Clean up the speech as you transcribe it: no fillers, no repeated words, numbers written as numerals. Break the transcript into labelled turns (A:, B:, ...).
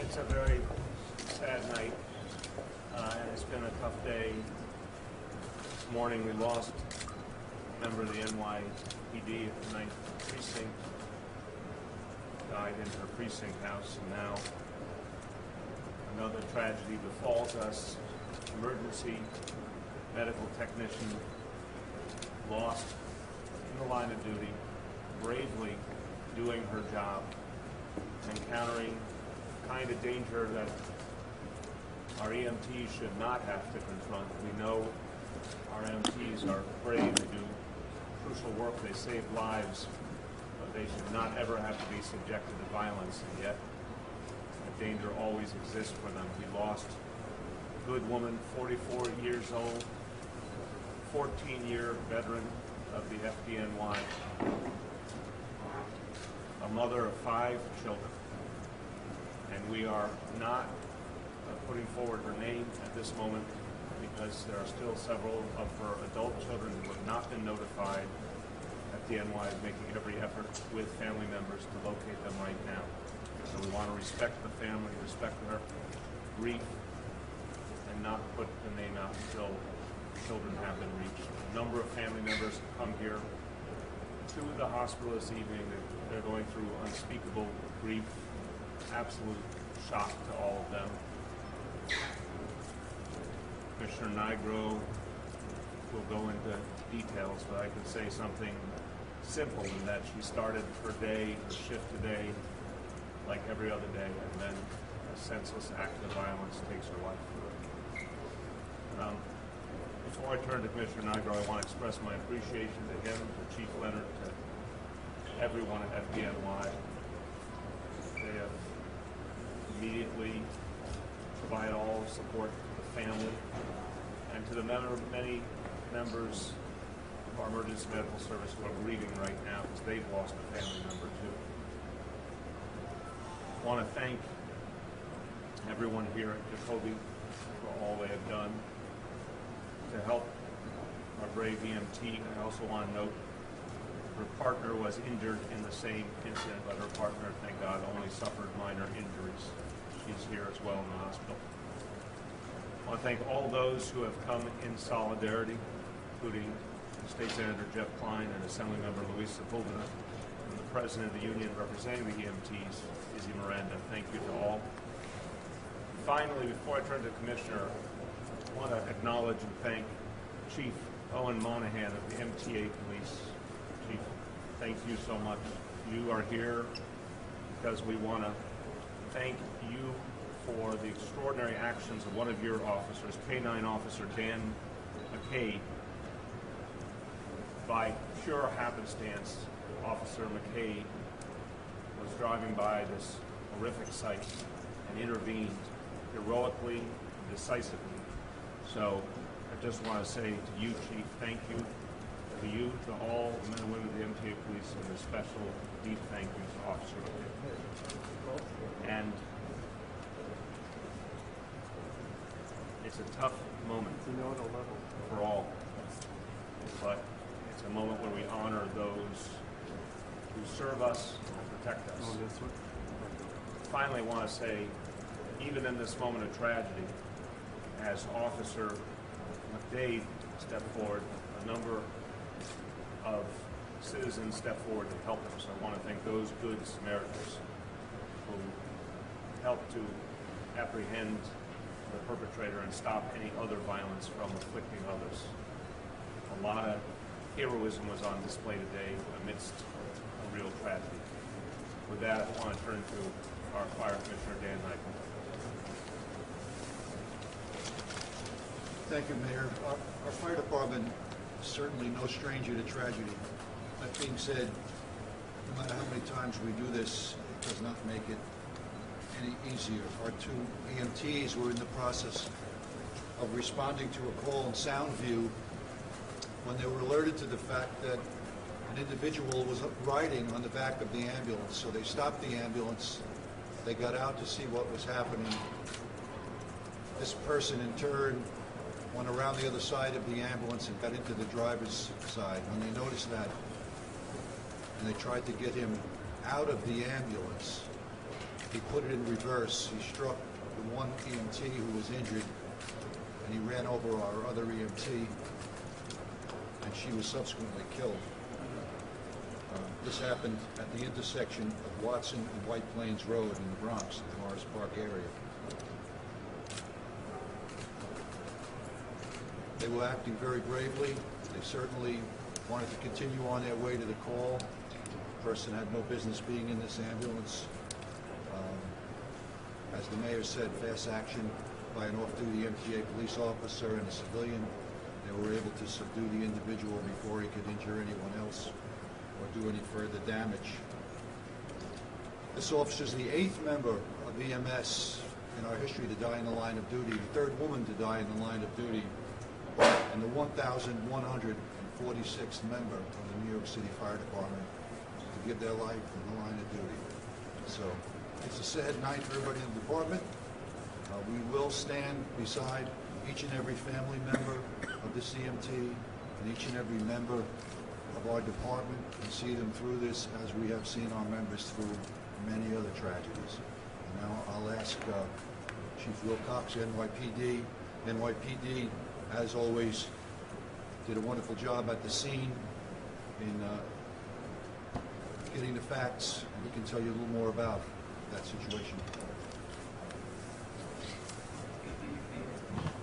A: It's a very sad night, and it's been a tough day. This morning we lost a member of the NYPD at the 9th Precinct, died in her precinct house, and now another tragedy befalls us. Emergency medical technician lost in the line of duty, bravely doing her job, encountering the kind of danger that our EMTs should not have to confront. We know our EMTs are brave, they do crucial work, they save lives, but they should not ever have to be subjected to violence, and yet the danger always exists for them. We lost a good woman, 44 years old, 14-year veteran of the FDNY, a mother of 5 children, and we are not putting forward her name at this moment because there are still several of her adult children who have not been notified. FDNY is making every effort with family members to locate them right now. So we want to respect the family, respect their grief, and not put the name out until children have been reached. A number of family members have come here to the hospital this evening. They're going through unspeakable grief, absolute shock to all of them. Commissioner Nigro will go into details, but I can say something simple in that she started her day, her shift today, like every other day, and then a senseless act of violence takes her life. Before I turn to Commissioner Nigro, I want to express my appreciation to him, to Chief Leonard, to everyone at FDNY. They have immediately provided all support to the family and to the many members of our emergency medical service who are grieving right now because they've lost a family member too. I want to thank everyone here at Jacoby for all they have done to help our brave EMT. I also want to note her partner was injured in the same incident, but her partner, thank God, only suffered minor injuries. She's here as well in the hospital. I want to thank all those who have come in solidarity, including State Senator Jeff Klein and Assemblymember Luis Sepulveda, and the President of the Union representing the EMTs, Izzy Miranda. Thank you to all. Finally, before I turn to Commissioner, I want to acknowledge and thank Chief Owen Monahan of the MTA Police. Chief, thank you so much. You are here because we want to thank you for the extraordinary actions of one of your officers, K-9 Officer Dan McKay. By pure happenstance, Officer McKay was driving by this horrific site and intervened heroically and decisively. So I just want to say to you, Chief, thank you. To you, to all the men and women of the MTA Police, and a special deep thank you to Officer McKay. And it's a tough moment for all, but it's a moment where we honor those who serve us and protect us. Finally, I want to say, even in this moment of tragedy, as Officer McDade stepped forward, a number of citizens stepped forward to help him. So I want to thank those good Samaritans who helped to apprehend the perpetrator and stop any other violence from afflicting others. A lot of heroism was on display today amidst a real tragedy. With that, I want to turn to our Fire Commissioner, Dan Nigro.
B: Thank you, Mayor. Our fire department is certainly no stranger to tragedy. That being said, no matter how many times we do this, it does not make it any easier. Our 2 EMTs were in the process of responding to a call in Soundview when they were alerted to the fact that an individual was riding on the back of the ambulance. So they stopped the ambulance. They got out to see what was happening. This person, in turn, went around the other side of the ambulance and got into the driver's side. When they noticed that, and they tried to get him out of the ambulance, he put it in reverse. He struck the one EMT who was injured, and he ran over our other EMT, and she was subsequently killed. This happened at the intersection of Watson and White Plains Road in the Bronx, the Morris Park area. They were acting very bravely. They certainly wanted to continue on their way to the call. The person had no business being in this ambulance. As the mayor said, fast action by an off-duty MTA police officer and a civilian. They were able to subdue the individual before he could injure anyone else or do any further damage. This officer is the 8th member of EMS in our history to die in the line of duty, the 3rd woman to die in the line of duty, and the 1,146th member of the New York City Fire Department to give their life in the line of duty. So it's a sad night for everybody in the department. We will stand beside each and every family member of this EMT and each and every member of our department and see them through this as we have seen our members through many other tragedies. And now I'll ask Chief Wilcox, NYPD. NYPD, as always, did a wonderful job at the scene in getting the facts, and he can tell you a little more about that situation.